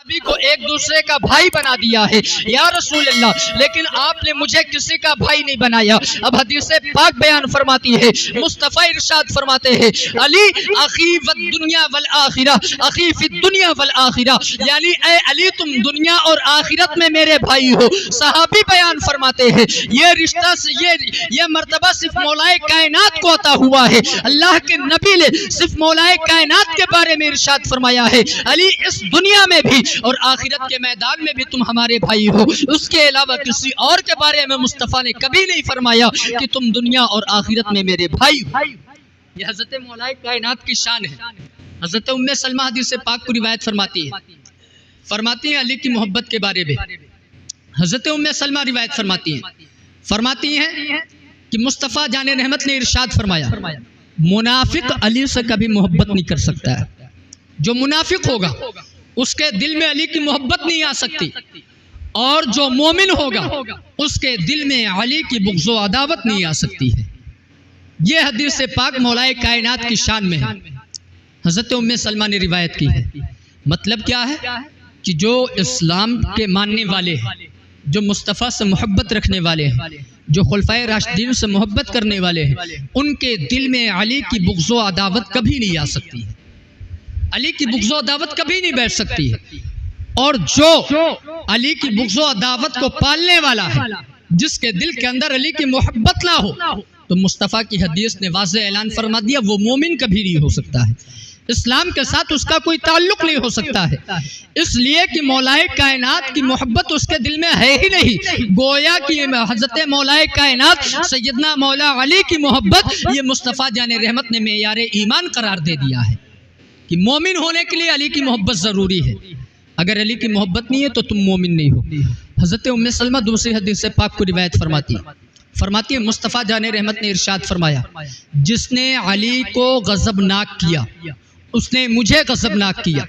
نبی کو ایک دوسرے کا بھائی بنا دیا ہے یا رسول اللہ، لیکن آپ نے مجھے کسی کا بھائی نہیں بنایا۔ اب حدیث پاک بیان فرماتی ہے، مصطفیٰ ارشاد فرماتے ہیں علی اخی فی الدنیا والآخرہ، اخی فی الدنیا والآخرہ، یعنی اے علی تم دنیا اور آخرت میں میرے بھائی ہو۔ صحابی بیان فرماتے ہیں یہ رشتہ یہ مرتبہ صرف مولا کائنات کو عطا ہوا ہے۔ اللہ کے نبی نے صرف مولا کائنات کے بارے میں ارشاد فرمایا ہے علی اس دنیا میں بھی اور آخرت کے میدان میں بھی تم ہمارے بھائی ہو۔ اس کے علاوہ کسی اور کے بارے میں مصطفیٰ نے کبھی نہیں فرمایا کہ تم دنیا اور آخرت میں میرے بھائی ہو۔ یہ حضرت مولا کائنات کی شان ہے۔ حضرت ام سلمہ حدیث پاک کو روایت فرماتی ہیں علی کی محبت کے بارے میں۔ حضرت ام سلمہ روایت فرماتی ہیں کہ مصطفیٰ جان رحمت نے ارشاد فرمایا منافق علی سے کبھی محبت نہیں کر سکتا ہے۔ جو منافق ہوگا اس کے دل میں علی کی محبت نہیں آ سکتی، اور جو مومن ہوگا اس کے دل میں علی کی بغض و عداوت نہیں آ سکتی ہے۔ یہ حدیث پاک مولا کائنات کی شان میں ہے، حضرت ام سلمہ نے روایت کی ہے۔ مطلب کیا ہے کہ جو اسلام کے ماننے والے ہیں، جو مصطفیٰ سے محبت رکھنے والے ہیں، جو خلفائے راشدین سے محبت کرنے والے ہیں، ان کے دل میں علی کی بغض و عداوت کبھی نہیں آ سکتی ہے، علی کی بغض و عداوت کبھی نہیں بیٹھ سکتی ہے۔ اور جو علی کی بغض و عداوت کو پالنے والا ہے، جس کے دل کے اندر علی کی محبت نہ ہو، تو مصطفیٰ کی حدیث نے واضح اعلان فرما دیا وہ مومن کبھی نہیں ہو سکتا ہے، اسلام کے ساتھ اس کا کوئی تعلق نہیں ہو سکتا ہے، اس لیے کہ مولا کائنات کی محبت اس کے دل میں ہے ہی نہیں۔ گویا کہ حضرت مولا کائنات سیدنا مولا علی کی محبت یہ مصطفیٰ جان رحمت نے معیار ایمان قرار دے دیا ہے کہ مومن ہونے کے لیے علی کی محبت ضروری ہے۔ اگر علی کی محبت نہیں ہے تو تم مومن نہیں ہو۔ حضرت ام سلمہ دوسری حدیث پاک کو روایت فرماتی ہے مصطفیٰ جان رحمت نے ارشاد فرمایا جس نے علی کو غضبناک کیا اس نے مجھے غضبناک کیا،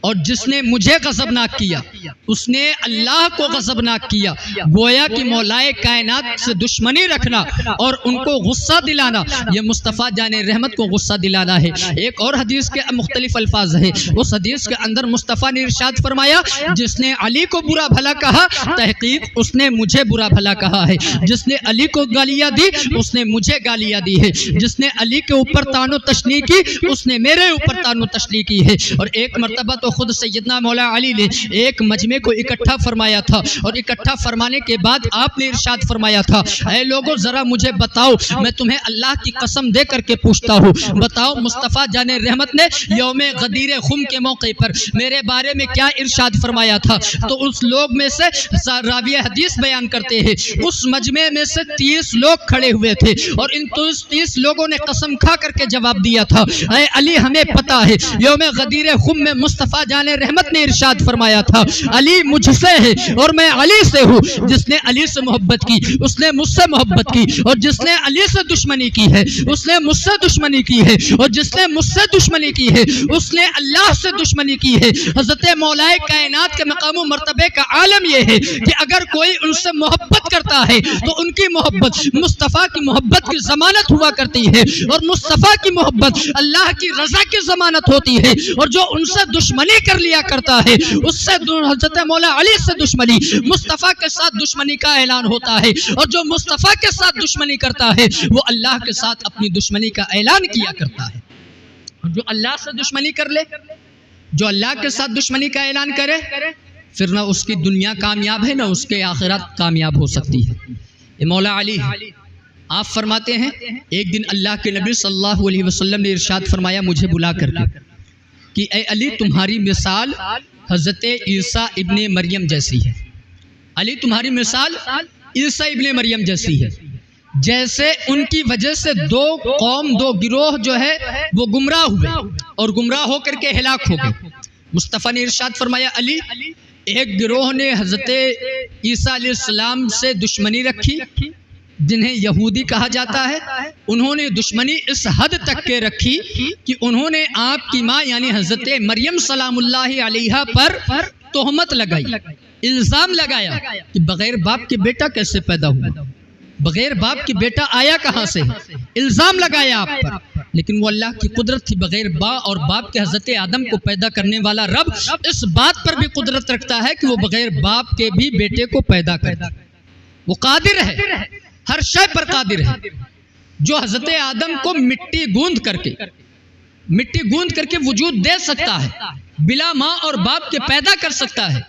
اور جس نے مجھے غضبناک کیا اس نے اللہ کو غضبناک کیا۔ گویا کہ مولا کائنات سے دشمنی رکھنا اور ان کو غصہ دلانا یہ مصطفیٰ جان رحمت کو غصہ دلانا ہے۔ ایک اور حدیث کے مختلف الفاظ ہیں، اس حدیث کے اندر مصطفیٰ نے ارشاد فرمایا جس نے علی کو برا بھلا کہا تحقیق اس نے مجھے برا بھلا کہا ہے، جس نے علی کو گالیاں دی اس نے مجھے گالیاں دی ہے، جس نے علی کے اوپر طعن و تشنیع کی اس نے میرے اوپر طعن و تشنیع کی ہے۔ اور ایک مرتبہ تو خود سیدنا مولا علی نے ایک مجمع کو اکٹھا فرمایا تھا، اور اکٹھا فرمانے کے بعد آپ نے ارشاد فرمایا تھا اے لوگو ذرا مجھے بتاؤ، میں تمہیں اللہ کی قسم دے کر کے پوچھتا ہوں، بتاؤ مصطفیٰ جان رحمت نے یوم غدیر خم کے موقع پر میرے بارے میں کیا ارشاد فرمایا تھا؟ تو اس لوگ میں سے راوی حدیث بیان کرتے ہیں اس مجمع میں سے 30 لوگ کھڑے ہوئے تھے، اور ان 30 لوگوں نے قسم کھا کر کے جواب دیا تھا اے علی ہمیں پتا ہے یوم غدیر خم میں مصطفیٰ جان رحمت نے ارشاد فرمایا تھا علی مجھ سے ہے اور میں علی سے ہوں، جس نے علی سے محبت کی اس نے مجھ سے محبت کی، اور جس نے علی سے دشمنی کی ہے اس نے مجھ سے دشمنی کی ہے، اور جس نے مجھ سے دشمنی کی ہے اس نے اللہ سے دشمنی کی ہے۔ حضرت مولا کائنات کے مقام و مرتبے کا عالم یہ ہے کہ اگر کوئی ان سے محبت کرتا ہے تو ان کی محبت مصطفیٰ کی محبت کی ضمانت ہوا کرتی ہے، اور مصطفیٰ کی محبت اللہ کی رضا کی ضمانت ہوتی ہے، اور جو ان سے دشمنی کر لیا کرتا ہے اس سے حضرت مولا علی سے دشمنی مصطفیٰ کے ساتھ دشمنی کا اعلان ہوتا ہے، اور جو مصطفیٰ کے ساتھ دشمنی کرتا ہے وہ اللہ کے ساتھ اپنی دشمنی کا اعلان کیا کرتا ہے۔ اور جو اللہ سے دشمنی کر لے، جو اللہ کے ساتھ دشمنی کا اعلان کرے، پھر نہ اس کی دنیا کامیاب ہے نہ اس کے آخرت کامیاب ہو سکتی ہے۔ یہ مولا علی ہے۔ آپ فرماتے ہیں ایک دن اللہ کے نبی صلی اللہ علیہ وسلم نے ارشاد فرمایا مجھے بلا کر کے کہ اے علی تمہاری مثال حضرت عیسیٰ ابن مریم جیسی ہے، علی تمہاری مثال عیسیٰ ابن مریم جیسی ہے، جیسے ان کی وجہ سے دو گروہ جو ہے وہ گمراہ ہوئے اور گمراہ ہو کر کے ہلاک ہو گئے۔ مصطفیٰ نے ارشاد فرمایا علی ایک گروہ نے حضرت عیسیٰ علیہ السلام سے دشمنی رکھی جنہیں یہودی کہا جاتا ہے، انہوں نے دشمنی اس حد تک کے رکھی کہ انہوں نے آپ کی ماں یعنی حضرت مریم سلام اللہ علیہا پر تہمت لگائی، الزام لگایا کہ بغیر باپ کے بیٹا کیسے پیدا ہوا، بغیر باپ کی بیٹا آیا کہاں سے، الزام لگایا آپ پر۔ لیکن وہ اللہ کی قدرت تھی، بغیر ماں اور باپ کے حضرت آدم کو پیدا کرنے والا رب اس بات پر بھی قدرت رکھتا ہے کہ وہ بغیر باپ کے بھی بیٹے کو پیدا کرتا، وہ قادر ہے، ہر شے پر قادر ہے۔ جو حضرت آدم کو مٹی گوند کر کے وجود دے سکتا ہے، بلا ماں اور باپ کے پیدا کر سکتا ہے،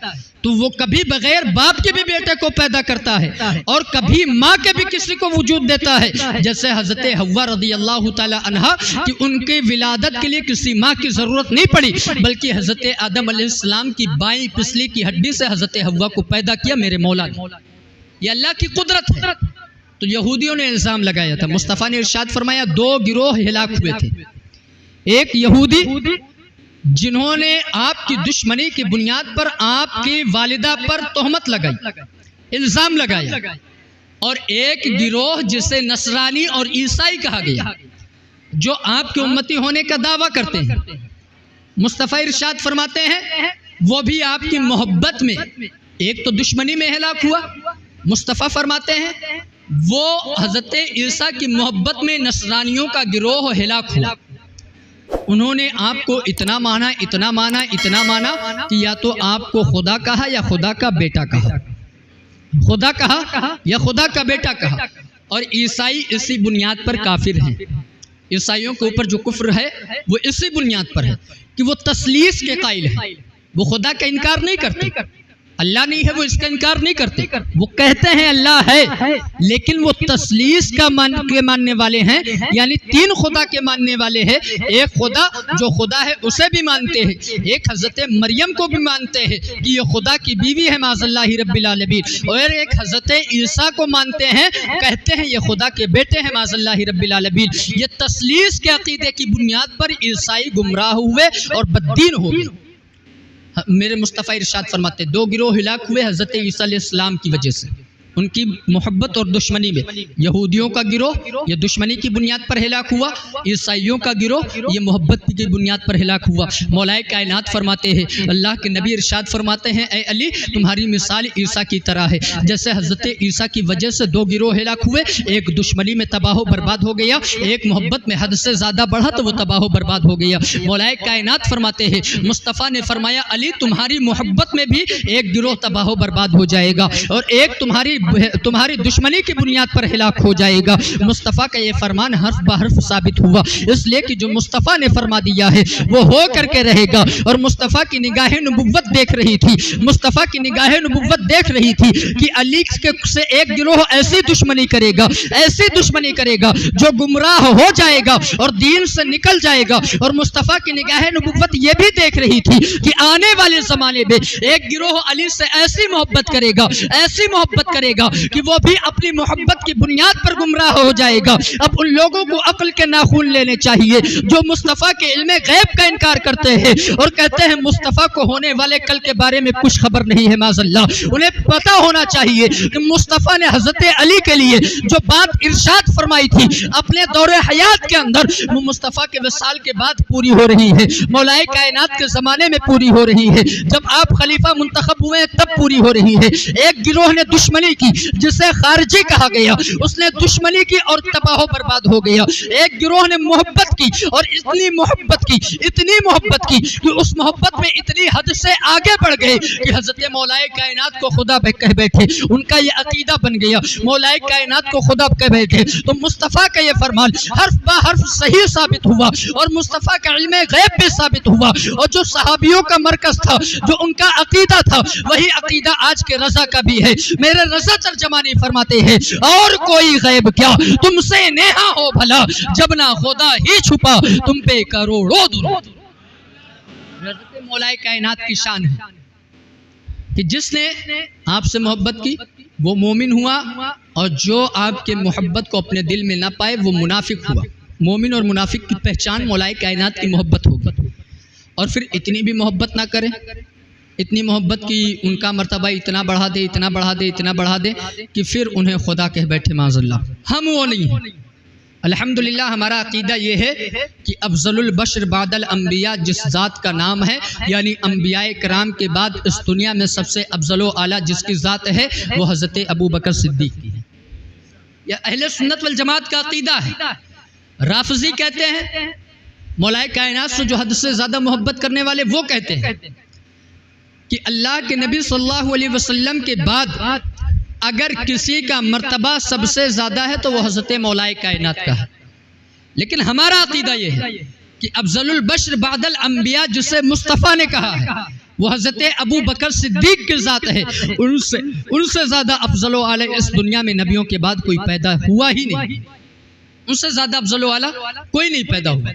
تو وہ کبھی بغیر باپ کے بھی بیٹے کو پیدا کرتا ہے اور کبھی ماں کے بھی کسی کو وجود دیتا ہے، جیسے حضرت حوا رضی اللہ تعالی عنہا کہ ان کی ولادت کے لیے کسی ماں کی ضرورت نہیں پڑی، بلکہ حضرت آدم علیہ السلام کی بائیں پسلی کی ہڈی سے حضرت حوا کو پیدا کیا میرے مولا نے۔ یہ اللہ کی قدرت ہے۔ تو یہودیوں نے الزام لگایا تھا، مصطفیٰ نے ارشاد فرمایا 2 گروہ ہلاک ہوئے تھے، ایک یہودی جنہوں نے آپ کی دشمنی کی بنیاد پر آپ کی والدہ پر تہمت لگائی، الزام لگایا، اور ایک گروہ جسے نصرانی اور عیسائی کہا گیا جو آپ کے امتی ہونے کا دعویٰ کرتے ہیں۔ مصطفیٰ ارشاد فرماتے ہیں وہ بھی آپ کی محبت میں، ایک تو دشمنی میں ہلاک ہوا، مصطفیٰ فرماتے ہیں وہ حضرت عیسیٰ کی محبت میں نصرانیوں کا گروہ ہلاک ہوا۔ انہوں نے آپ کو اتنا مانا کہ یا تو آپ کو خدا کہا یا خدا کا بیٹا کہا، خدا کہا یا خدا کا بیٹا کہا، اور عیسائی اسی بنیاد پر کافر ہیں۔ عیسائیوں کے اوپر جو کفر ہے وہ اسی بنیاد پر ہے کہ وہ تثلیث کے قائل ہیں، وہ خدا کا انکار نہیں کرتے، اللہ نہیں ہے وہ اس کا انکار نہیں کرتے، وہ کہتے ہیں اللہ ہے لیکن وہ تثلیث کے ماننے والے ہیں، یعنی 3 خدا کے ماننے والے ہیں۔ ایک خدا جو خدا ہے اسے بھی مانتے ہیں، ایک حضرت مریم کو بھی مانتے ہیں کہ یہ خدا کی بیوی ہے معاذ اللہ رب العالمین، اور ایک حضرت عیسیٰ کو مانتے ہیں، کہتے ہیں یہ خدا کے بیٹے ہیں معاذ اللہ رب العالمین۔ یہ تثلیث کے عقیدے کی بنیاد پر عیسائی گمراہ ہوئے اور بددین ہو گئے۔ میرے مصطفیٰ ارشاد فرماتے 2 گروہ ہلاک ہوئے حضرت عیسیٰ علیہ السلام کی وجہ سے، ان کی محبت اور دشمنی میں۔ یہودیوں کا گروہ یہ دشمنی کی بنیاد پر ہلاک ہوا، عیسائیوں کا گروہ یہ محبت کی بنیاد پر ہلاک ہوا۔ مولا کائنات فرماتے ہیں، اللہ کے نبی ارشاد فرماتے ہیں اے علی تمہاری مثال عیسیٰ کی طرح ہے، جیسے حضرت عیسیٰ کی وجہ سے 2 گروہ ہلاک ہوئے، ایک دشمنی میں تباہ و برباد ہو گیا، ایک محبت میں حد سے زیادہ بڑھا تو وہ تباہ و برباد ہو گیا۔ مولا کائنات فرماتے ہیں مصطفیٰ نے فرمایا علی تمہاری محبت میں بھی ایک گروہ تباہ و برباد ہو جائے گا اور ایک تمہاری دشمنی کی بنیاد پر ہلاک ہو جائے گا۔ مصطفیٰ کا یہ فرمان حرف بحرف ثابت ہوا، اس لیے کہ جو مصطفیٰ نے فرما دیا ہے وہ ہو کر کے رہے گا، اور مصطفیٰ کی نگاہ نبوت دیکھ رہی تھی، مصطفیٰ کی نگاہ نبوت دیکھ رہی تھی کہ علی سے ایک گروہ ایسی دشمنی کرے گا جو گمراہ ہو جائے گا اور دین سے نکل جائے گا، اور مصطفیٰ کی نگاہ نبوت یہ بھی دیکھ رہی تھی کہ آنے والے زمانے میں ایک گروہ علی سے ایسی محبت کرے گا کہ وہ بھی اپنی محبت کی بنیاد پر گمراہ ہو جائے گا۔ اب ان لوگوں کو عقل کے ناخن لینے چاہیے جو مصطفیٰ کے علم غیب کا انکار کرتے ہیں اور کہتے ہیں مصطفیٰ کو ہونے والے کل کے بارے میں کچھ خبر نہیں ہے معاذ اللہ۔ انہیں پتہ ہونا چاہیے کہ مصطفیٰ نے حضرت علی کے لیے جو بات ارشاد فرمائی تھی اپنے دور حیات کے اندر، وہ مصطفیٰ کے وصال کے بعد پوری ہو رہی ہے، مولا کائنات کے زمانے میں پوری ہو رہی ہے، جب آپ خلیفہ منتخب ہوئے تب پوری ہو رہی ہے۔ ایک گروہ نے دشمنی کی جسے خارجی کہا گیا، اس نے دشمنی کی اور تباہ و برباد ہو گیا۔ ایک گروہ نے محبت کی اور اتنی محبت کی کہ اس محبت میں اتنی حد سے آگے بڑھ گئے کہ حضرت مولا کائنات کو خدا کہہ بیٹھے، ان کا یہ عقیدہ بن گیا، مولا کائنات کو خدا کہہ بیٹھے۔ تو مصطفیٰ کا یہ فرمان حرف بہ حرف صحیح ثابت ہوا اور مصطفیٰ کا علم غیب بھی ثابت ہوا، اور جو صحابیوں کا مرکز تھا، جو ان کا عقیدہ تھا، وہی عقیدہ آج کے رضا کا بھی ہے۔ میرے رضا ترجمانی فرماتے ہیں اور کوئی غیب کیا تم سے نیہا ہو بھلا، جب نہ خدا ہی چھپا تم پہ کروڑوں درود۔ حضرت مولا کائنات کی شان ہے کہ جس نے آپ سے محبت کی وہ مومن ہوا، اور جو آپ کے محبت کو اپنے دل میں نہ پائے وہ منافق ہوا۔ مومن اور منافق کی پہچان مولا کائنات کی محبت ہوگی، اور پھر اتنی بھی محبت نہ کریں، اتنی محبت کی ان کا مرتبہ اتنا بڑھا دے کہ پھر انہیں خدا کہہ بیٹھے معاذ اللہ۔ ہم وہ نہیں ہیں۔ الحمدللہ ہمارا عقیدہ یہ ہے کہ افضل البشر بعد الانبیاء جس ذات کا نام ہے، یعنی انبیاء کرام کے بعد اس دنیا میں سب سے افضل و اعلیٰ جس کی ذات ہے وہ حضرت ابو بکر صدیق کی ہے۔ یہ اہل سنت والجماعت کا عقیدہ ہے رافضی کہتے ہیں مولا کائنات سے جو حد سے زیادہ محبت کرنے والے وہ کہتے ہیں کہ اللہ کے نبی صلی اللہ علیہ وسلم کے بعد اگر کسی کا مرتبہ سب سے زیادہ ہے تو وہ حضرت مولا کائنات کا ہے. لیکن ہمارا عقیدہ یہ ہے کہ افضل البشر بعد الانبیاء جسے مصطفیٰ نے کہا ہے وہ حضرت ابو بکر صدیق کی ذات ہے. ان سے زیادہ افضل و اعلی اس دنیا میں نبیوں کے بعد کوئی پیدا ہوا ہی نہیں. ان سے زیادہ افضل و اعلی کوئی نہیں پیدا ہوا.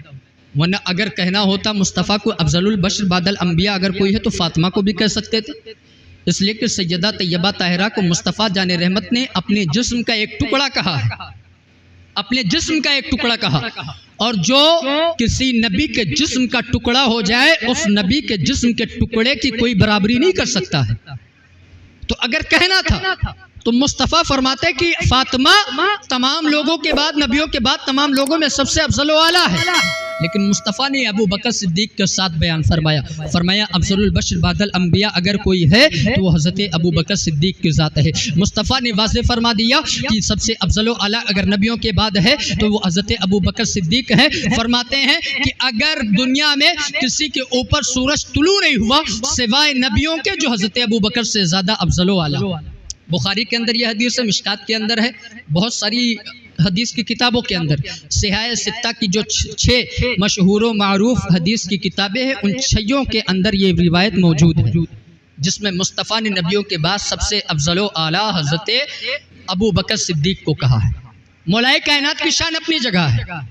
ورنہ اگر کہنا ہوتا مصطفیٰ کو افضل البشر بعد الانبیاء اگر کوئی ہے تو فاطمہ کو بھی کہہ سکتے تھے. اس لیے کہ سیدہ طیبہ طاہرہ کو مصطفیٰ جان رحمت نے اپنے جسم کا ایک ٹکڑا کہا ہے, اپنے جسم کا ایک ٹکڑا کہا. اور جو کسی نبی کے جسم کا ٹکڑا ہو جائے اس نبی کے جسم کے ٹکڑے کی کوئی برابری نہیں کر سکتا ہے. تو اگر کہنا تھا تو مصطفیٰ فرماتے کہ فاطمہ تمام لوگوں کے بعد نبیوں کے بعد تمام لوگوں میں سب سے افضل و اعلیٰ ہے. لیکن مصطفیٰ نے ابو بکر صدیق کے ساتھ بیان فرمایا افضل البشر بعد الانبیاء اگر کوئی ہے تو وہ حضرت ابو بکر صدیق کی ذات ہے. مصطفیٰ نے واضح فرما دیا کہ سب سے افضل و اعلیٰ اگر نبیوں کے بعد ہے تو وہ حضرت ابو بکر صدیق ہے. فرماتے ہیں کہ اگر دنیا میں کسی کے اوپر سورج طلوع نہیں ہوا سوائے نبیوں کے جو حضرت ابو بکر سے زیادہ افضل و اعلیٰ. بخاری کے اندر یہ حدیث ہے, مشکات کے اندر ہے, بہت ساری حدیث کی کتابوں کے اندر صحاح ستہ کی جو 6 مشہور و معروف حدیث کی کتابیں ہیں ان 6 کے اندر یہ روایت موجود ہے جس میں مصطفیٰ نے نبیوں کے بعد سب سے افضل و اعلیٰ حضرت ابو بکر صدیق کو کہا ہے. مولا کائنات کی شان اپنی جگہ ہے.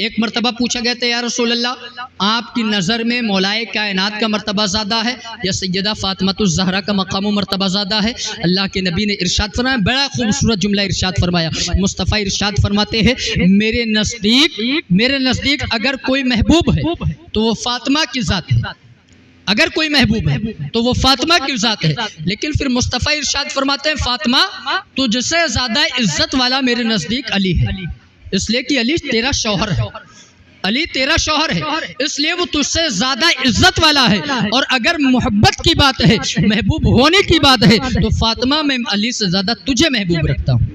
ایک مرتبہ پوچھا گیا تھا یا رسول اللہ آپ کی نظر میں مولا کائنات کا مرتبہ زیادہ ہے یا سیدہ فاطمۃ الزہرا کا مقام و مرتبہ زیادہ ہے؟ اللہ کے نبی نے ارشاد فرمایا, بڑا خوبصورت جملہ ارشاد فرمایا. مصطفیٰ ارشاد فرماتے ہیں میرے نزدیک اگر کوئی محبوب ہے تو وہ فاطمہ کی ذات ہے. اگر کوئی محبوب ہے تو وہ فاطمہ کی ذات ہے. لیکن پھر مصطفیٰ ارشاد فرماتے ہیں فاطمہ تو جس سے زیادہ عزت والا میرے نزدیک علی ہے, اس لیے کہ علی تیرا شوہر ہے. علی تیرا شوہر ہے اس لیے وہ تجھ سے زیادہ عزت والا ہے. اور اگر محبت کی بات ہے, محبوب ہونے کی بات ہے تو فاطمہ میں علی سے زیادہ تجھے محبوب رکھتا ہوں.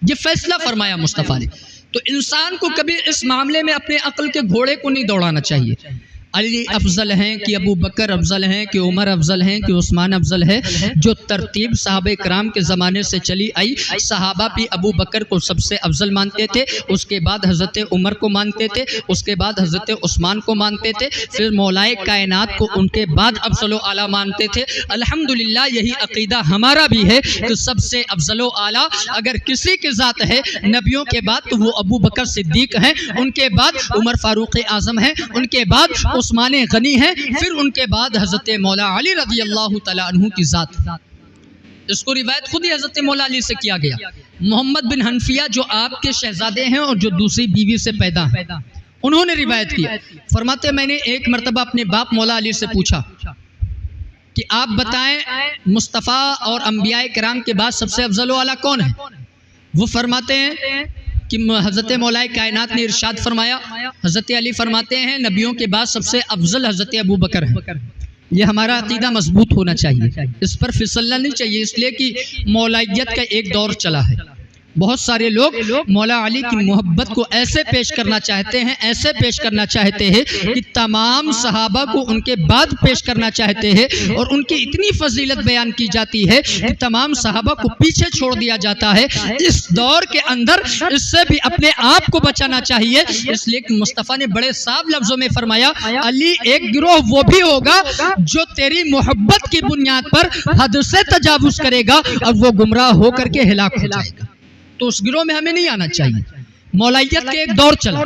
یہ فیصلہ فرمایا مصطفیٰ نے. تو انسان کو کبھی اس معاملے میں اپنے عقل کے گھوڑے کو نہیں دوڑانا چاہیے. علی افضل ہیں کہ ابو بکر افضل ہیں کہ عمر افضل ہیں کہ عثمان افضل ہے. جو ترتیب صحابہ کرام کے زمانے سے چلی آئی, صحابہ بھی ابو بکر کو سب سے افضل مانتے تھے, اس کے بعد حضرت عمر کو مانتے تھے, اس کے بعد حضرت عثمان کو مانتے تھے, پھر مولائے کائنات کو ان کے بعد افضل و اعلیٰ مانتے تھے. الحمدللہ یہی عقیدہ ہمارا بھی ہے کہ سب سے افضل و اعلیٰ اگر کسی کی ذات ہے نبیوں کے بعد تو وہ ابو بکر صدیق ہیں, ان کے بعد عمر فاروق اعظم ہیں, ان کے بعد عثمان غنی ہیں, پھر ان کے بعد حضرت مولا علی رضی اللہ تعالیٰ عنہ کی ذات. اس کو روایت خود ہی حضرت مولا علی سے کیا گیا. محمد بن حنفیہ جو آپ کے شہزادے ہیں اور جو دوسری بیوی سے پیدا ہیں, انہوں نے روایت کیا. فرماتے میں نے ایک مرتبہ اپنے باپ مولا علی سے پوچھا کہ آپ بتائیں مصطفیٰ اور انبیاء کرام کے بعد سب سے افضل و اعلیٰ کون ہے؟ وہ فرماتے ہیں کہ حضرت مولا کائنات نے ارشاد فرمایا. حضرت علی فرماتے ہیں نبیوں کے بعد سب سے افضل حضرت ابو بکر ہے. یہ ہمارا عقیدہ مضبوط ہونا چاہیے, اس پر پھسلنا نہیں چاہیے, اس لیے کہ مولائیت کا ایک دور چلا ہے. بہت سارے لوگ مولا علی کی محبت کو ایسے پیش کرنا چاہتے ہیں کہ تمام صحابہ کو ان کے بعد پیش کرنا چاہتے ہیں, اور ان کی اتنی فضیلت بیان کی جاتی ہے کہ تمام صحابہ کو پیچھے چھوڑ دیا جاتا ہے. اس دور کے اندر اس سے بھی اپنے آپ کو بچانا چاہیے. اس لیے کہ مصطفیٰ نے بڑے صاف لفظوں میں فرمایا علی ایک گروہ وہ بھی ہوگا جو تیری محبت کی بنیاد پر حد سے تجاوز کرے گا اور وہ گمراہ ہو کر کے ہلاک ہو جائے گا. تو اس گروہ میں ہمیں نہیں آنا چاہیے. مولائیت کے ایک دور چلا,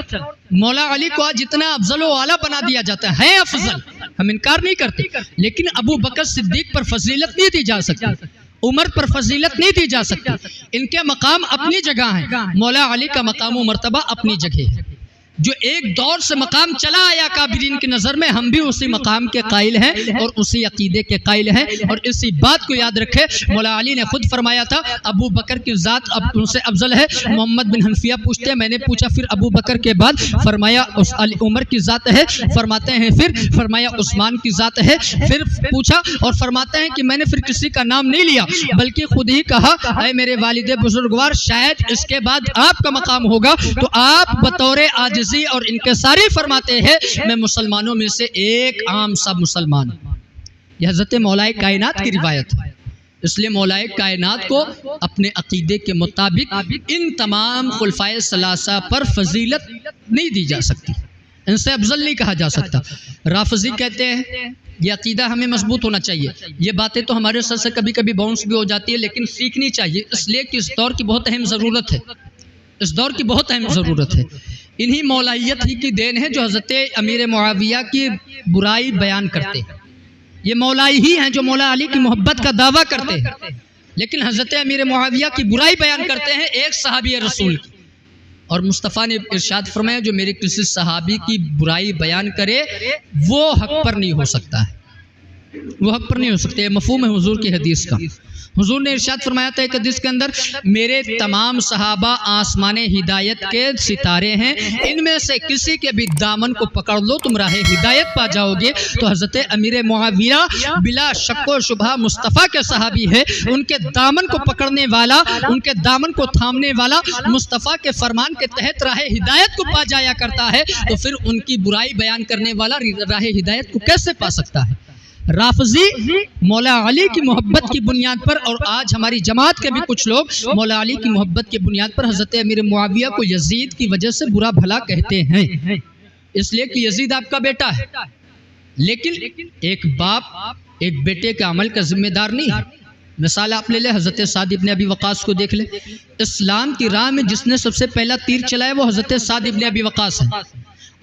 مولا علی کو آج جتنا افضل و اعلیٰ بنا دیا جاتا ہے افضل, ہم انکار نہیں کرتے, لیکن ابو بکر صدیق پر فضیلت نہیں دی جا سکتی, عمر پر فضیلت نہیں دی جا سکتی. ان کے مقام اپنی جگہ ہیں, مولا علی کا مقام و مرتبہ اپنی جگہ ہے. جو ایک دور سے مقام چلا آیا کابرین کی نظر میں، ہم بھی اسی مقام کے قائل ہیں اور اسی عقیدے کے قائل ہیں. اور اسی بات کو یاد رکھے، مولا علی نے خود فرمایا تھا ابو بکر کی ذات ان سے افضل ہے. محمد بن حنفیہ پوچھتے ہیں، میں نے پوچھا پھر ابو بکر کے بعد؟ فرمایا عمر کی ذات ہے. فرماتے ہیں پھر؟ فرمایا عثمان کی ذات ہے. پھر پوچھا اور فرماتے ہیں کہ میں نے پھر کسی کا نام نہیں لیا بلکہ خود ہی کہا، اے میرے والد بزرگوار، شاید اس کے بعد آپ کا مقام ہوگا تو آپ بطور عاجزی اور انکساری فرماتے ہیں، میں مسلمانوں میں سے ایک عام سا مسلمان. یہ حضرت مولا کائنات کی روایت ہے. اس لیے مولا کائنات کو اپنے عقیدے کے مطابق ان تمام خلفائے ثلاثہ پر فضیلت نہیں دی جا سکتی، ان سے افضل نہیں کہا جا سکتا. رافضی کہتے ہیں یہ عقیدہ ہمیں مضبوط ہونا چاہیے. یہ باتیں تو ہمارے سر سے کبھی کبھی باؤنس بھی ہو جاتی ہے لیکن سیکھنی چاہیے، اس لیے کہ اس دور کی بہت اہم ضرورت ہے. اس دور کی بہت اہم ضرورت ہے. انہی مولائیت ہی کی دین ہے جو حضرت امیر معاویہ کی برائی بیان کرتے ہیں. یہ مولائی ہی ہیں جو مولا علی کی محبت کا دعویٰ کرتے ہیں لیکن حضرت امیر معاویہ کی برائی بیان کرتے ہیں ایک صحابی رسول کی. اور مصطفیٰ نے ارشاد فرمایا جو میرے کسی صحابی کی برائی بیان کرے وہ حق پر نہیں ہو سکتا ہے، وہ حق پر نہیں ہو سکتے. یہ مفہوم ہے حضور کی حدیث کا. حضور نے ارشاد فرمایا تھا ایک حدیث کے اندر، میرے تمام صحابہ آسمان ہدایت کے ستارے ہیں، ان میں سے کسی کے بھی دامن کو پکڑ لو تم راہ ہدایت پا جاؤ گے. تو حضرت امیر معاویہ بلا شک و شبہ مصطفیٰ کے صحابی ہے. ان کے دامن کو پکڑنے والا، ان کے دامن کو تھامنے والا مصطفیٰ کے فرمان کے تحت راہ ہدایت کو پا جایا کرتا ہے، تو پھر ان کی برائی بیان کرنے والا راہ ہدایت کو کیسے پا سکتا ہے؟ رافضی مولا علی کی محبت کی بنیاد پر، اور آج ہماری جماعت کے بھی کچھ لوگ مولا علی کی محبت کی بنیاد پر حضرت امیر معاویہ کو یزید کی وجہ سے برا بھلا کہتے ہیں، اس لیے کہ یزید آپ کا بیٹا ہے. لیکن ایک باپ ایک بیٹے کے عمل کا ذمہ دار نہیں ہے. مثال آپ لے لیں، حضرت سعد ابن ابی وقاص کو دیکھ لیں. اسلام کی راہ میں جس نے سب سے پہلا تیر چلایا وہ حضرت سعد ابن ابی وقاص ہے،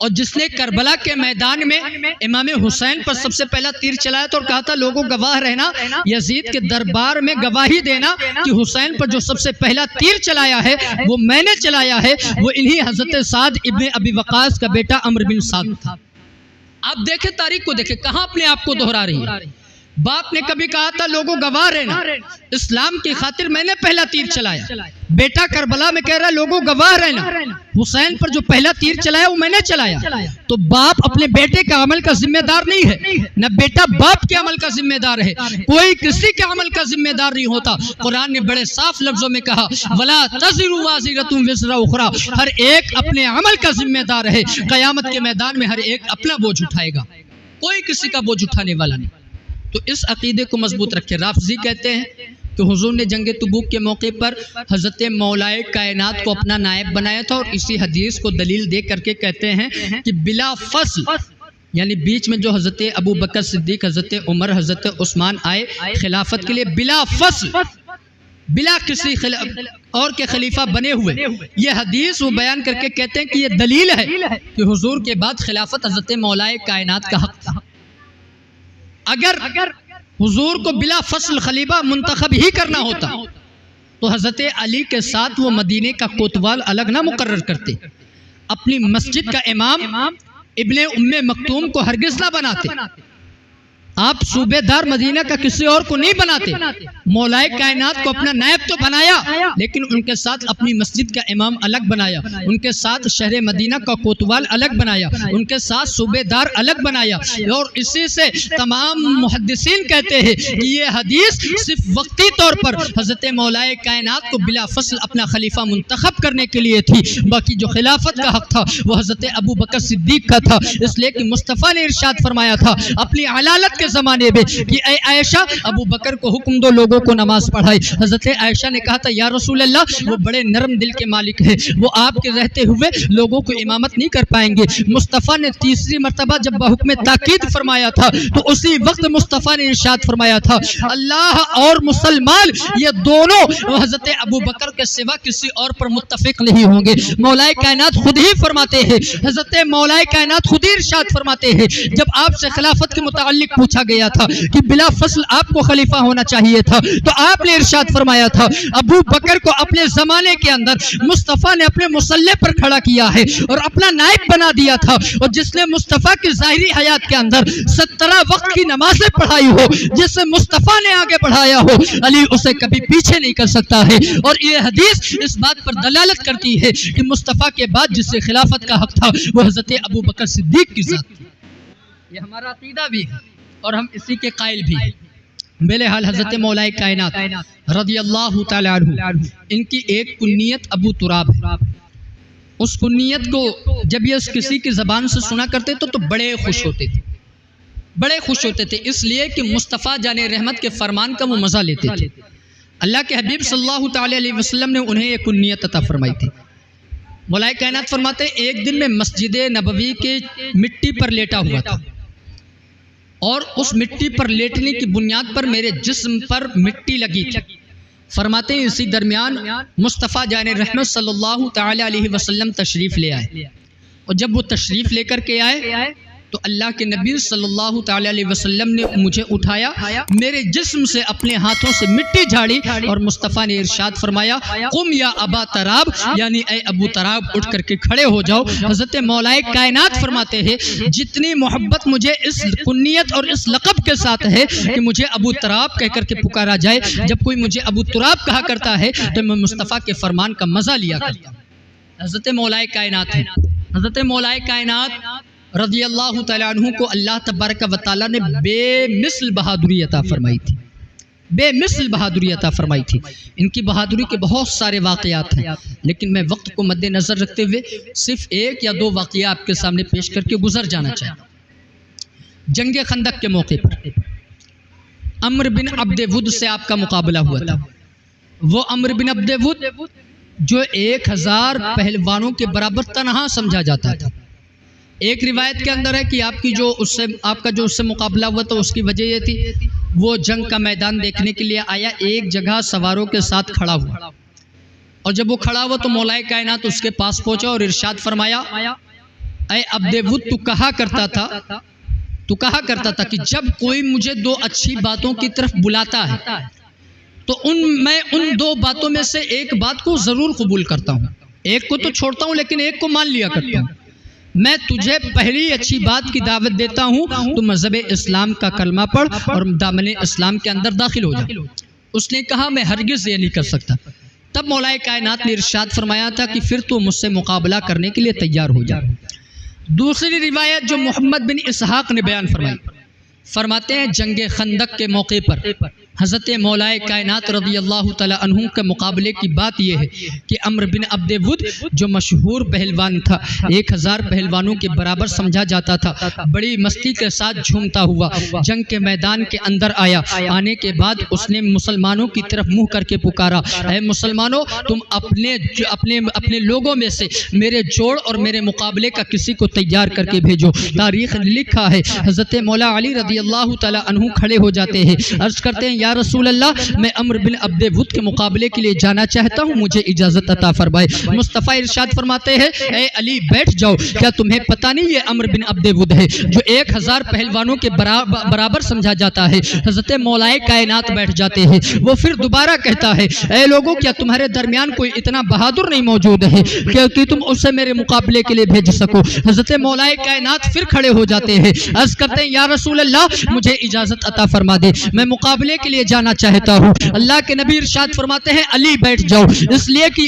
اور جس نے کربلا کے میدان میں امام حسین پر سب سے پہلا تیر چلایا تو کہا تھا لوگوں گواہ رہنا، یزید کے دربار میں گواہی دینا کہ حسین پر جو سب سے پہلا تیر چلایا ہے وہ میں نے چلایا ہے، وہ انہی حضرت سعد ابن ابی وقاص کا بیٹا عمرو بن سعد تھا. آپ دیکھیں تاریخ کو دیکھیں کہاں اپنے آپ کو دہرا رہی ہے. باپ نے کبھی کہا تھا لوگوں گواہ رہنا، اسلام کی خاطر میں نے پہلا تیر چلایا. بیٹا کربلا میں کہہ رہا لوگوں گواہ رہنا، حسین پر جو پہلا تیر چلایا وہ میں نے چلایا. تو باپ اپنے بیٹے کا عمل کا ذمہ دار نہیں ہے، نہ بیٹا باپ کے عمل کا ذمہ دار ہے. کوئی کسی کے عمل کا ذمہ دار نہیں ہوتا. قرآن نے بڑے صاف لفظوں میں کہا وَلَا تَزِرُ وَازِرَةٌ وِزْرَ أُخْرَىٰ، ہر ایک اپنے عمل کا ذمہ دار ہے. قیامت کے میدان میں ہر ایک اپنا بوجھ اٹھائے گا، کوئی کسی کا بوجھ اٹھانے والا نہیں. تو اس عقیدے کو مضبوط رکھے. رافضی کہتے ہیں کہ حضور نے جنگ تبوک کے موقع پر حضرت مولا کائنات کو اپنا نائب بنایا تھا، اور اسی حدیث کو دلیل دے کر کے کہتے ہیں کہ بلا فصل، یعنی بیچ میں جو حضرت ابو بکر صدیق، حضرت عمر، حضرت عثمان آئے خلافت کے لیے بلا فصل، بلا کسی اور کے خلیفہ بنے ہوئے. یہ حدیث وہ بیان کر کے کہتے ہیں کہ یہ دلیل ہے کہ حضور کے بعد خلافت حضرت مولا کائنات کا حق تھا. اگر حضور کو بلا فصل خلیفہ منتخب ہی کرنا ہوتا تو حضرت علی کے ساتھ وہ مدینے کا کوتوال الگ نہ مقرر کرتے، اپنی مسجد کا امام ابن ام مکتوم کو ہرگز نہ بناتے. آپ صوبے دار مدینہ کا کسی اور کو نہیں بناتے. مولا کائنات کو اپنا نائب تو بنایا لیکن ان کے ساتھ اپنی مسجد کا امام الگ بنایا، ان کے ساتھ شہر مدینہ کا کوتوال الگ بنایا، ان کے ساتھ صوبے دار الگ بنایا. اور اسی سے تمام محدثین کہتے ہیں کہ یہ حدیث صرف وقتی طور پر حضرت مولا کائنات کو بلا فصل اپنا خلیفہ منتخب کرنے کے لیے تھی، باقی جو خلافت کا حق تھا وہ حضرت ابو بکر صدیق کا تھا. اس لیے کہ مصطفیٰ نے ارشاد فرمایا تھا اپنی علالت کے زمانے میں کہ اے عائشہ ابو بکر کو حکم دو لوگوں کو نماز پڑھائے. حضرت عائشہ نے کہا تھا یا رسول اللہ وہ بڑے نرم دل کے مالک ہیں، وہ آپ کے رہتے ہوئے لوگوں کو امامت نہیں کر پائیں گے. مصطفیٰ نے تیسری مرتبہ جب بحکم تاکید فرمایا تھا تو اسی وقت مصطفیٰ نے ارشاد فرمایا تھا اللہ اور مسلمان یہ دونوں حضرت ابو بکر کے سوا کسی اور پر متفق نہیں ہوں گے. مولا کائنات خود ہی فرماتے ہیں، حضرت مولا کائنات خود ہی ارشاد فرماتے ہیں جب آپ سے خلافت کے متعلق پوچھا دیکھا گیا تھا کہ بلا فصل آپ کو خلیفہ ہونا چاہیے تھا، تو آپ نے ارشاد فرمایا تھا ابو بکر کو اپنے زمانے کے اندر مصطفیٰ نے اپنے مصلی پر کھڑا کیا ہے اور اپنا نائب بنا دیا تھا، اور جس نے مصطفیٰ کی ظاہری حیات کے اندر 17 وقت کی نمازیں پڑھائی ہو، جس سے مصطفیٰ نے آگے بڑھایا ہو، علی اسے کبھی پیچھے نہیں کر سکتا ہے۔ اور یہ حدیث اس بات پر دلالت کرتی ہے کہ مصطفیٰ کے بعد جس سے خلافت کا حق تھا وہ حضرت ابو بکر صدیق کی ذات تھی۔ یہ ہمارا عقیدہ بھی ہے اور ہم اسی کے قائل بھی ہیں۔ بہرحال حضرت مولا کائنات رضی اللہ تعالی عنہ، ان کی ایک کنیت ابو تراب ہے۔ اس کنیت کو جب یہ کسی کی زبان سے سنا کرتے تو بڑے خوش ہوتے تھے، بڑے خوش ہوتے تھے، اس لیے کہ مصطفیٰ جان رحمت کے فرمان کا وہ مزہ لیتے تھے۔ اللہ کے حبیب صلی اللہ تعالی علیہ وسلم نے انہیں ایک کنیت عطا فرمائی تھی۔ مولا کائنات فرماتے ہیں ایک دن میں مسجد نبوی کے مٹی پر لیٹا ہوا تھا، اور اس مٹی پر لیٹنے کی بنیاد پر میرے جسم پر مٹی لگی تھی۔ فرماتے ہیں اسی درمیان مصطفیٰ جان رحمت صلی اللہ تعالی علیہ وسلم تشریف لے آئے، اور جب وہ تشریف لے کر کے آئے تو اللہ کے نبی صلی اللہ تعالی علیہ وسلم نے مجھے اٹھایا، میرے جسم سے اپنے ہاتھوں سے مٹی جھاڑی، اور مصطفیٰ نے ارشاد فرمایا قم یا ابا تراب، یعنی اے ابو تراب اٹھ کر کے کھڑے ہو جاؤ۔ حضرت مولا کائنات فرماتے ہیں جتنی محبت مجھے اس کنیت اور اس لقب کے ساتھ ہے کہ مجھے ابو تراب کہہ کر کے پکارا جائے، جب کوئی مجھے ابو تراب کہا کرتا ہے تو میں مصطفیٰ کے فرمان کا مزہ لیا کرتا ہوں۔ حضرت مولا کائنات ہے، حضرت مولا کائنات رضی اللہ تعالیٰ عنہ کو اللہ تبارک و تعالیٰ نے بے مثل بہادری عطا فرمائی تھی، بے مثل بہادری عطا فرمائی تھی۔ ان کی بہادری کے بہت سارے واقعات ہیں، لیکن میں وقت کو مد نظر رکھتے ہوئے صرف ایک یا دو واقعہ آپ کے سامنے پیش کر کے گزر جانا چاہتا ہوں۔ جنگ خندق کے موقع پر عمر بن عبد ود سے آپ کا مقابلہ ہوا تھا۔ وہ عمر بن عبد ود جو 1000 پہلوانوں کے برابر تنہا سمجھا جاتا تھا۔ ایک روایت کے اندر ہے کہ آپ کا جو اس سے مقابلہ ہوا تو اس کی وجہ یہ تھی وہ جنگ کا میدان دیکھنے کے لیے آیا، ایک جگہ سواروں کے ساتھ کھڑا ہوا، اور جب وہ کھڑا ہوا تو مولا کائنات اس کے پاس پہنچا اور ارشاد فرمایا اے عبد ود تو کہا کرتا تھا کہ جب کوئی مجھے 2 اچھی باتوں کی طرف بلاتا ہے تو میں ان 2 باتوں میں سے ایک بات کو ضرور قبول کرتا ہوں، ایک کو تو چھوڑتا ہوں لیکن ایک کو مان لیا کرتا ہوں۔ میں تجھے پہلی اچھی بات کی دعوت دیتا ہوں، تو مذہب اسلام کا کلمہ پڑھ اور دامن اسلام کے اندر داخل ہو جا۔ اس نے کہا میں ہرگز یہ نہیں کر سکتا۔ تب مولا کائنات نے ارشاد فرمایا تھا کہ پھر تو مجھ سے مقابلہ کرنے کے لیے تیار ہو جا۔ دوسری روایت جو محمد بن اسحاق نے بیان فرمائی، فرماتے ہیں جنگ خندق کے موقع پر حضرت مولا کائنات رضی اللہ تعالی عنہ کے مقابلے کی بات یہ ہے کہ عمر بن عبد ود جو مشہور پہلوان تھا، 1000 پہلوانوں کے برابر سمجھا جاتا تھا، بڑی مستی کے ساتھ جھومتا ہوا جنگ کے میدان کے اندر آیا۔ آنے کے بعد اس نے مسلمانوں کی طرف منہ کر کے پکارا اے مسلمانوں، تم اپنے لوگوں میں سے میرے جوڑ اور میرے مقابلے کا کسی کو تیار کر کے بھیجو۔ تاریخ لکھا ہے حضرت مولا علی رضی اللہ تعالی عنہ کھڑے ہو جاتے ہیں، عرض کرتے ہیں یا رسول اللہ میں عمر بن عبد ود کے مقابلے کے لیے جانا چاہتا ہوں، مجھے اجازت عطا فرمائے۔ مصطفیٰ ارشاد فرماتے ہیں اے علی بیٹھ جاؤ، کیا تمہیں پتہ نہیں یہ عمر بن عبد ود ہے جو 1000 پہلوانوں کے برابر سمجھا جاتا ہے۔ حضرت مولا کائنات بیٹھ جاتے ہیں۔ وہ پھر دوبارہ کہتا ہے اے لوگوں کیا تمہارے درمیان کوئی اتنا بہادر نہیں موجود ہے کہ تم اسے میرے مقابلے کے لیے بھیج سکو۔ حضرت مولا کائنات پھر کھڑے ہو جاتے ہیں، عرض کرتے ہیں یا رسول اللہ مجھے اجازت عطا فرما دے، میں مقابلے کے لیے جانا چاہتا ہوں۔ اللہ کے نبی ارشاد فرماتے ہیں علی بیٹھ جاؤ، اس لیے کہ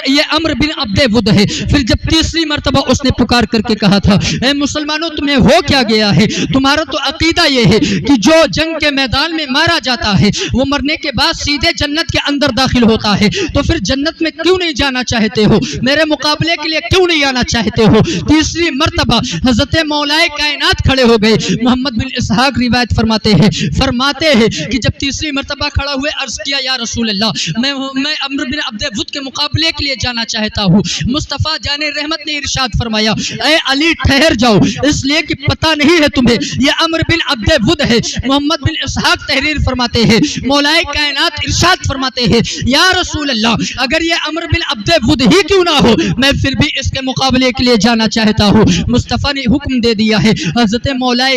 یہ عمر بن عبد ود ہے۔ پھر جب تیسری مرتبہ اس نے پکار کر کے کہا تھا اے مسلمانوں تمہیں ہو کیا گیا ہے؟ تمہارا تو عقیدہ یہ ہے کہ جو جنگ کے میدان میں مارا جاتا ہے وہ مرنے کے بعد سیدھے جنت کے اندر داخل ہوتا ہے، تو پھر جنت میں کیوں نہیں جانا چاہتے ہو؟ میرے مقابلے کے لیے کیوں نہیں آنا چاہتے ہو؟ تیسری مرتبہ حضرت مولا کائنات کھڑے ہو گئے۔ محمد بن اسحاق روایت فرماتے ہیں کہ جب تیسری مرتبہ کھڑا ہوئے عرض کیا یا رسول اللہ میں عمر بن عبد ود کے مقابلے کے لیے جانا چاہتا ہوں۔ مصطفیٰ جان رحمت نے ارشاد فرمایا اے علی ٹھہر جاؤ، اس لیے کہ پتہ نہیں ہے تمہیں یہ عمر بن عبد ود ہے۔ محمد بن اسحاق تحریر فرماتے ہیں مولا کائنات ارشاد فرماتے ہیں یا رسول اللہ اگر یہ عمر بن عبد ود ہی کیوں نہ ہو میں پھر بھی اس کے مقابلے کے لیے جانا چاہتا ہوں۔ مصطفیٰ نے حکم دے دیا ہے، حضرت مولا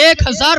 1000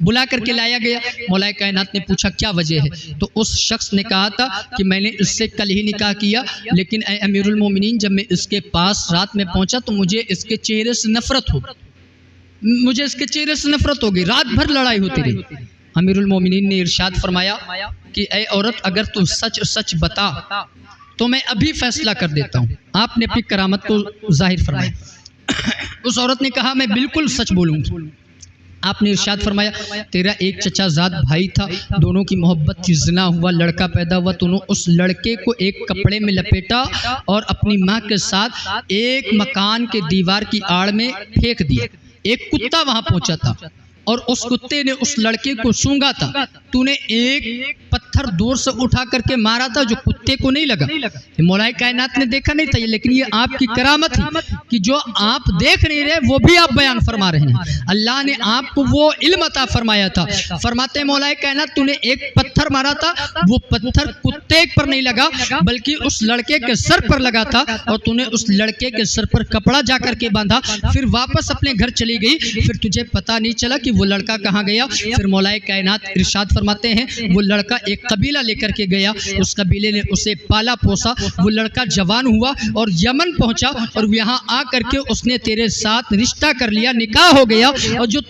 بلا کر کے لایا گیا. مولا کائنات نے پوچھا کیا وجہ ہے؟ تو اس شخص نے کہا تھا کہ میں نے اس سے کل ہی نکاح کیا، لیکن اے امیر المومنین جب میں اس کے پاس رات میں پہنچا تو مجھے اس کے چہرے سے نفرت ہو گئی، رات بھر لڑائی ہوتی رہی. امیر المومنین نے ارشاد فرمایا کہ اے عورت اگر تو سچ بتا تو میں ابھی فیصلہ کر دیتا ہوں. آپ نے اپنی کرامت کو ظاہر فرمایا. اس عورت نے کہا میں بالکل سچ بولوں گی. آپ نے ارشاد فرمایا تیرا ایک چچا زاد بھائی تھا، دونوں کی محبت تھی، زنا ہوا، لڑکا پیدا ہوا، تو انہوں اس لڑکے کو ایک کپڑے میں لپیٹا اور اپنی ماں کے ساتھ ایک مکان کے دیوار کی آڑ میں پھینک دیا. ایک کتا وہاں پہنچا تھا اور اس کتے نے اس لڑکے کو سونگا تھا. تو نے ایک پتھر دور سے اٹھا کر کے مارا تھا جو کتے کو نہیں لگا. مولا کائنات نے دیکھا نہیں تھا، لیکن یہ آپ کی کرامت ہے کہ جو آپ دیکھ نہیں رہے وہ بھی آپ بیان فرما رہے ہیں. اللہ نے آپ کو وہ علم عطا فرمایا تھا. فرماتے ہیں مولا کائنات تو نے ایک پتھر مارا تھا، وہ پتھر کتے پر نہیں لگا بلکہ اس لڑکے کے سر پر لگا تھا، اور تو نے اس لڑکے کے سر پر کپڑا جا کر کے باندھا، پھر واپس اپنے گھر چلی گئی. پھر تجھے پتا نہیں چلا کہ وہ لڑکا کہاں گیا. پھر مولا کائنات ارشاد فرماتے ہیں وہ لڑکا ایک قبیلہ لے کر کے گیا، اس قبیلے نے اسے پالا پوسا، وہ لڑکا جوان ہوا اور یمن پہنچا اور یہاں آ کر کے اس نے تیرے ساتھ رشتہ کر لیا، نکاح ہو گیا. اور جو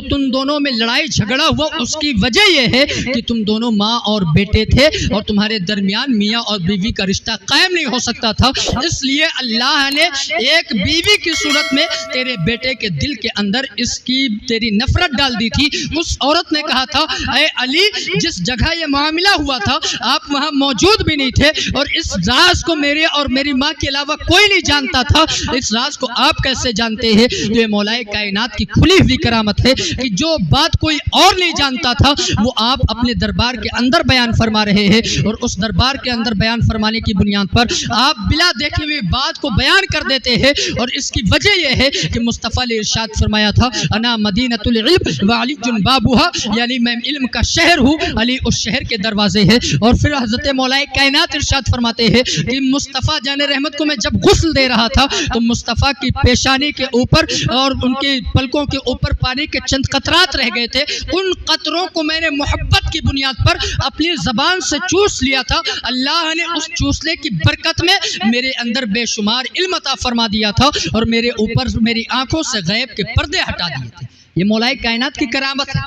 تم دونوں میں لڑائی جھگڑا ہوا اس کی وجہ یہ ہے کہ تم دونوں ماں اور بیٹے تھے اور تمہارے درمیان میاں اور بیوی کا رشتہ قائم نہیں ہو سکتا تھا. اس لیے اللہ نے ایک بیوی کی صورت میں تیرے بیٹے کے دل کے اندر اس کی تیری نفرت ڈال دی تھی. اس عورت نے کہا تھا اے علی جس جگہ یہ معاملہ ہوا تھا آپ وہاں موجود بھی نہیں تھے اور اس راز کو میرے اور میری ماں کے علاوہ کوئی نہیں جانتا تھا. اس راز کو آپ کیسے جانتے ہیں؟ تو یہ مولا کائنات کی کھلی ہوئی کرامت ہے کہ جو بات کوئی اور نہیں جانتا تھا وہ آپ اپنے دربار کے اندر بیان فرما رہے ہیں، اور اس دربار کے اندر بیان فرمانے کی بنیاد پر آپ بلا دیکھے ہوئے بات کو بیان کر دیتے ہیں. اور اس کی وجہ یہ ہے کہ مصطفیٰ نے ارشاد فرمایا تھا انا مدینۃ العلم وعلی بابها، یعنی میں علم کا شہر ہوں، علی اس شہر کے دروازے ہے. اور پھر حضرت مولا کائنات ارشاد فرماتے ہیں کہ مصطفیٰ جان رحمت کو میں جب غسل دے رہا تھا تو مصطفیٰ کی پیشانی کے اوپر اور ان کے پلکوں کے اوپر پانی کے چند قطرات رہ گئے تھے. ان قطروں کو میں نے محبت کی بنیاد پر اپنی زبان سے چوس لیا تھا. اللہ نے اس چوسنے کی برکت میں میرے اندر بے شمار علم عطا فرما دیا تھا اور میرے اوپر میری آنکھوں سے غیب کے پردے ہٹا دیے تھے. یہ مولا کائنات کی کرامت ہے.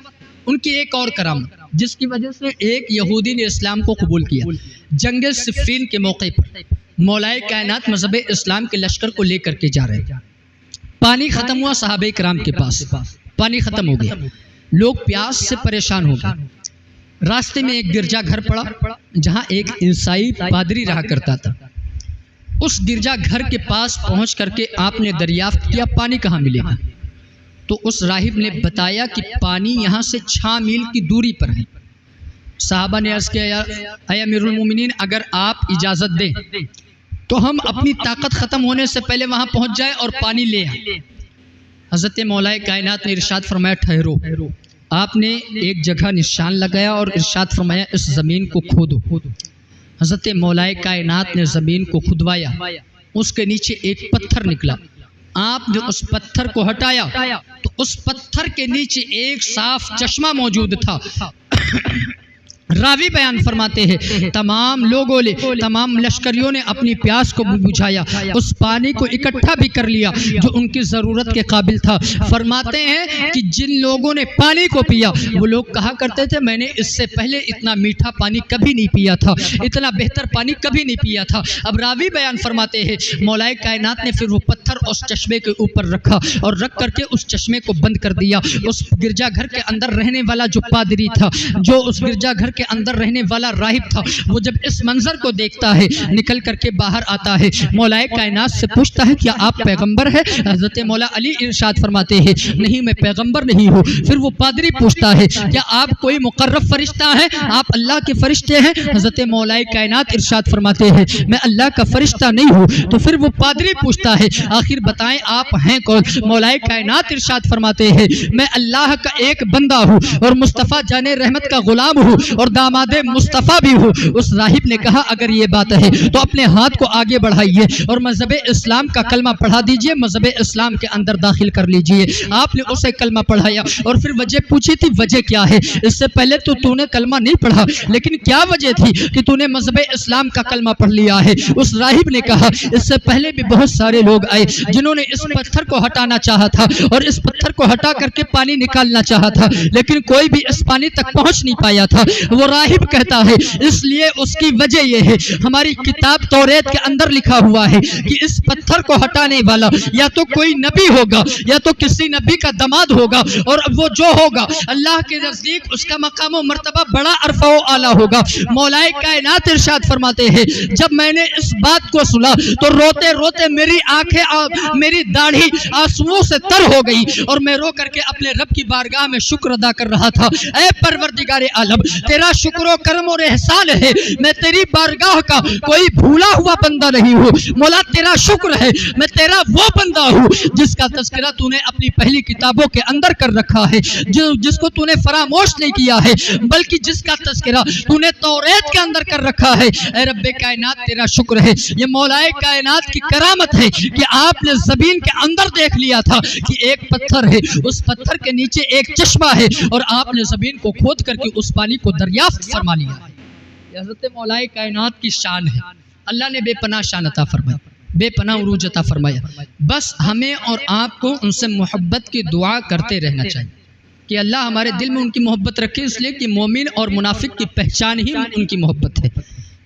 ان کی ایک اور کرامت جس کی وجہ سے ایک یہودی نے اسلام کو قبول کیا. جنگ صفین کے موقع پر مولا کائنات مذہب اسلام کے لشکر کو لے کر کے جا رہے ہیں. پانی ختم ہوا صحابہ کرام کے پاس، پانی ختم ہو گیا، لوگ پیاس سے پریشان ہو گئے. راستے میں ایک گرجا گھر پڑا جہاں ایک عیسائی پادری رہا کرتا تھا. اس گرجا گھر کے پاس پہنچ کر کے آپ نے دریافت کیا پانی کہاں ملے گا. تو اس راہب نے بتایا کہ پانی یہاں سے 6 میل کی دوری پر ہے. صحابہ نے عرض کیا اے امیر المومنین اگر آپ اجازت دیں تو ہم اپنی طاقت ختم ہونے سے پہلے وہاں پہنچ جائیں اور پانی لے آئیں. حضرت مولا کائنات نے ارشاد فرمایا ٹھہرو. آپ نے ایک جگہ نشان لگایا اور ارشاد فرمایا اس زمین کو کھودو. حضرت مولا کائنات نے زمین کو کھدوایا، اس کے نیچے ایک پتھر نکلا. آپ نے اس پتھر کو ہٹایا تو اس پتھر کے نیچے ایک صاف چشمہ موجود تھا. راوی بیان فرماتے ہیں تمام لوگوں نے، تمام لشکریوں نے اپنی پیاس کو بجھایا، اس پانی کو اکٹھا بھی کر لیا جو ان کی ضرورت کے قابل تھا. فرماتے ہیں کہ جن لوگوں نے پانی کو پیا وہ لوگ کہا کرتے تھے میں نے اس سے پہلے اتنا میٹھا پانی کبھی نہیں پیا تھا، اتنا بہتر پانی کبھی نہیں پیا تھا. اب راوی بیان فرماتے ہیں مولا کائنات نے پھر وہ پتھر اس چشمے کے اوپر رکھا اور رکھ کر کے اس چشمے کو بند کر دیا. اس گرجا گھر کے اندر رہنے والا جو پادری تھا، جو اس گرجا گھر کے اندر رہنے والا راہب تھا، وہ جب اس منظر کو دیکھتا ہے نکل کر کے باہر آتا ہے، مولا کائنات سے پوچھتا ہے کیا آپ پیغمبر ہیں؟ حضرت مولا علی ارشاد فرماتے ہیں نہیں میں پیغمبر نہیں ہوں. پھر وہ پادری پوچھتا ہے کیا آپ کوئی مقرب فرشتہ ہیں؟ آپ اللہ کے فرشتے ہیں؟ حضرت مولا کائنات ارشاد فرماتے ہیں میں اللہ کا فرشتہ نہیں ہوں. تو پھر وہ پادری پوچھتا ہے آخر بتائیں آپ ہیں کون؟ مولا کائنات ارشاد فرماتے ہیں میں اللہ کا ایک بندہ ہوں اور مصطفیٰ جان رحمت کا غلام ہوں اور اور داماد مصطفیٰ بھی ہوں۔ اس راہب نے کہا اگر یہ بات ہے تو اپنے ہاتھ کو آگے بڑھائیے اور مذہب اسلام کا کلمہ پڑھا دیجئے، مذہب اسلام کے اندر داخل کر لیجئے۔ آپ نے اسے کلمہ پڑھایا اور پھر وجہ پوچھی تھی وجہ کیا ہے؟ اس سے پہلے تو نے کلمہ نہیں پڑھا، لیکن کیا وجہ تھی کہ تو نے مذہب اسلام کا کلمہ پڑھ لیا ہے؟ اس راہب نے کہا اس سے پہلے بھی بہت سارے لوگ آئے جنہوں نے اس پتھر کو ہٹانا چاہا تھا اور اس پتھر کو ہٹا کر کے پانی نکالنا چاہا تھا، لیکن کوئی بھی اس پانی تک پہنچ نہیں پایا تھا۔ وہ راہب کہتا ہے اس لیے اس کی وجہ یہ ہے ہماری کتاب توریت کے اندر لکھا ہوا ہے کہ اس پتھر کو ہٹانے والا یا تو کوئی نبی ہوگا یا تو کسی نبی کا داماد ہوگا، اور وہ جو ہوگا اللہ کے نزدیک اس کا مقام و مرتبہ بڑا عرفہ و اعلیٰ ہوگا۔ مولا کائنات ارشاد فرماتے ہیں جب میں نے اس بات کو سنا تو روتے روتے میری آنکھیں میری داڑھی آنسوؤں سے تر ہو گئی اور میں رو کر کے اپنے رب کی بارگاہ میں شکر ادا کر رہا تھا۔ اے پروردگار عالم، تیرا شکر و کرم اور احسان ہے، میں تیری بارگاہ کا کوئی بھولا ہوا بندہ نہیں ہوں۔ مولا تیرا شکر ہے میں تیرا وہ بندہ ہوں جس کا تذکرہ تو نے اپنی پہلی کتابوں کے اندر کر رکھا ہے، جس کو تو نے فراموش نہیں کیا ہے، بلکہ جس کا تذکرہ تو نے توریت کے اندر کر رکھا ہے۔ اے رب کائنات تیرا شکر ہے، یہ مولا کائنات کی کرامت ہے کہ آپ نے زمین کے اندر دیکھ لیا تھا کہ ایک پتھر ہے، اس پتھر کے نیچے ایک چشمہ ہے، اور آپ نے زمین کو کھود کر کے اس پانی کو دریافت فرما لیا۔ یہ حضرت مولا کائنات کی شان ہے۔ اللہ نے بے پناہ شان عطا فرمایا، بے پناہ عروج عطا فرمایا۔ بس ہمیں اور آپ کو ان سے محبت کی دعا کرتے رہنا چاہیے کہ اللہ ہمارے دل میں ان کی محبت رکھے، اس لیے کہ مومن اور منافق کی پہچان ہی ان کی محبت ہے۔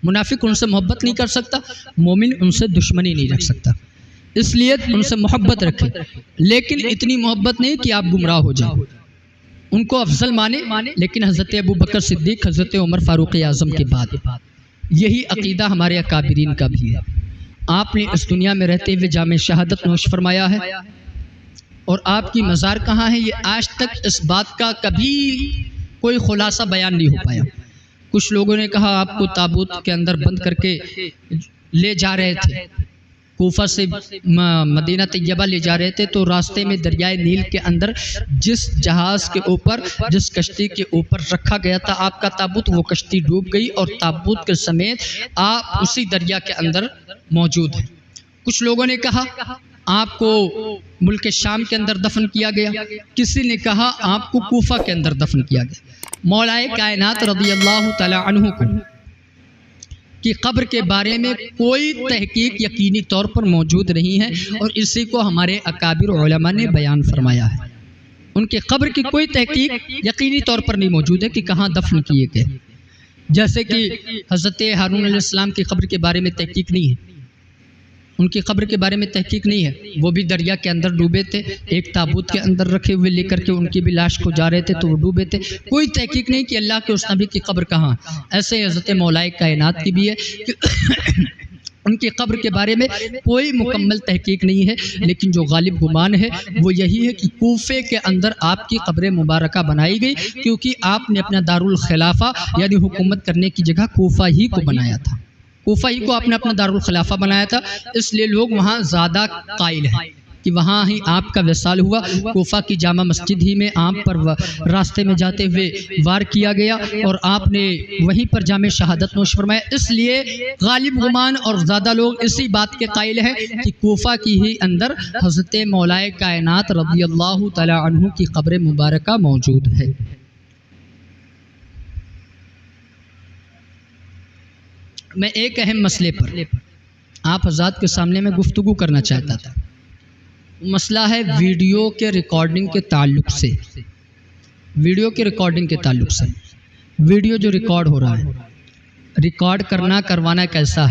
منافق ان سے محبت نہیں کر سکتا، مومن ان سے دشمنی نہیں رکھ سکتا، اس لیے ان سے محبت رکھے، لیکن اتنی محبت نہیں کہ آپ گمراہ ہو جائیں۔ ان کو افضل مانے، لیکن حضرت ابو بکر صدیق، حضرت عمر فاروق اعظم کے بعد یہی عقیدہ ہمارے اکابرین کا بھی ہے۔ آپ نے اس دنیا میں رہتے ہوئے جام شہادت نوش فرمایا ہے، اور آپ کی مزار کہاں ہے یہ آج تک اس بات کا کبھی کوئی خلاصہ بیان نہیں ہو پایا۔ کچھ لوگوں نے کہا آپ کو تابوت کے اندر بند کر کے لے جا رہے تھے، کوفہ سے مدینہ طیبہ لے جا رہے تھے، تو راستے میں دریائے نیل کے اندر جس جہاز کے اوپر، جس کشتی کے اوپر رکھا گیا تھا آپ کا تابوت، وہ کشتی ڈوب گئی اور تابوت کے سمیت آپ اسی دریا کے اندر موجود ہیں۔ کچھ لوگوں نے کہا آپ کو ملک شام کے اندر دفن کیا گیا، کسی نے کہا آپ کو کوفہ کے اندر دفن کیا گیا۔ مولا کائنات رضی اللہ تعالی عنہ کی قبر کے بارے میں کوئی تحقیق یقینی طور پر موجود نہیں ہے، اور اسی کو ہمارے اکابر علماء نے بیان فرمایا ہے۔ ان کی قبر کی کوئی تحقیق یقینی طور پر نہیں موجود ہے کہ کہاں دفن کیے گئے، جیسے کہ حضرت ہارون علیہ السلام کی قبر کے بارے میں تحقیق نہیں ہے، ان کی قبر کے بارے میں تحقیق نہیں ہے، وہ بھی دریا کے اندر ڈوبے تھے، ایک تابوت کے اندر رکھے ہوئے لے کر کے ان کی بھی لاش کو جا رہے تھے تو وہ ڈوبے تھے۔ کوئی تحقیق نہیں کہ اللہ کے اس نبی کی قبر کہاں۔ ایسے حضرت مولا کائنات کی بھی ہے کہ ان کی قبر کے بارے میں کوئی مکمل تحقیق نہیں ہے، لیکن جو غالب گمان ہے وہ یہی ہے کہ کوفے کے اندر آپ کی قبر مبارکہ بنائی گئی، کیونکہ آپ نے اپنا دارالخلافہ یعنی حکومت کرنے کی جگہ کوفہ ہی کو بنایا تھا، کوفہ ہی کو آپ نے اپنا دارالخلافہ بنایا تھا، اس لیے لوگ وہاں زیادہ قائل ہیں کہ وہاں ہی آپ کا وصال ہوا۔ کوفہ کی جامع مسجد ہی میں آپ پر راستے میں جاتے ہوئے وار کیا گیا اور آپ نے وہیں پر جامع شہادت نوش فرمایا، اس لیے غالب گمان اور زیادہ لوگ اسی بات کے قائل ہیں کہ کوفہ کی ہی اندر حضرت مولا کائنات رضی اللہ تعالی عنہ کی قبر مبارکہ موجود ہے۔ میں ایک اہم مسئلے پر آپ حضرات کے سامنے میں گفتگو کرنا چاہتا تھا، مسئلہ ہے ویڈیو کے ریکارڈنگ کے تعلق سے۔ ویڈیو کے ریکارڈنگ کے تعلق سے ویڈیو جو ریکارڈ ہو رہا ہے، ریکارڈ کرنا کروانا کیسا ہے؟